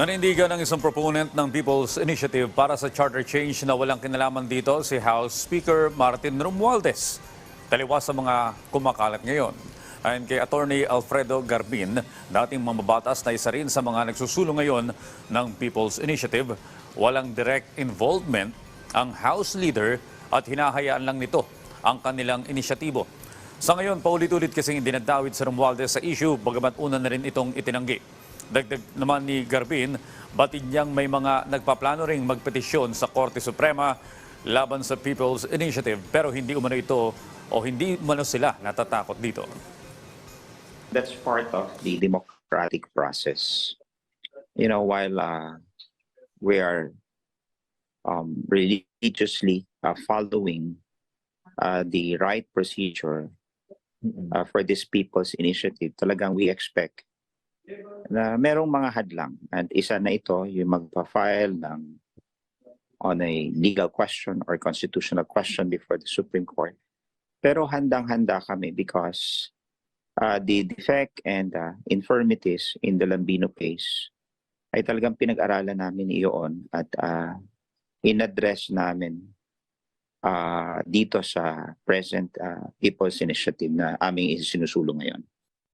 Nanindigan ng isang proponent ng People's Initiative para sa charter change na walang kinalaman dito si House Speaker Martin Romualdez. Taliwas sa mga kumakalat ngayon. Ayon kay Attorney Alfredo Garbin, dating mamabatas na isa rin sa mga nagsusulong ngayon ng People's Initiative, walang direct involvement ang House Leader at hinahayaan lang nito ang kanilang inisyatibo. Sa ngayon, paulit-ulit kasing dinadawit sa Romualdez sa issue, bagamat una na rin itong itinanggi. Dagdag naman ni Garbin, batid niyang may mga nagpaplano ring magpetisyon sa Korte Suprema laban sa People's Initiative pero hindi umano ito o hindi umano sila natatakot dito. That's part of the democratic process. You know, while we are religiously following the right procedure for this People's Initiative, talagang we expect na merong mga hadlang. And isa na ito, yung magpa-file on a legal question or constitutional question before the Supreme Court. Pero handang-handa kami because the defect and infirmities in the Lambino case ay talagang pinag-aralan namin iyon at in-address namin dito sa present People's Initiative na aming isinusulong ngayon.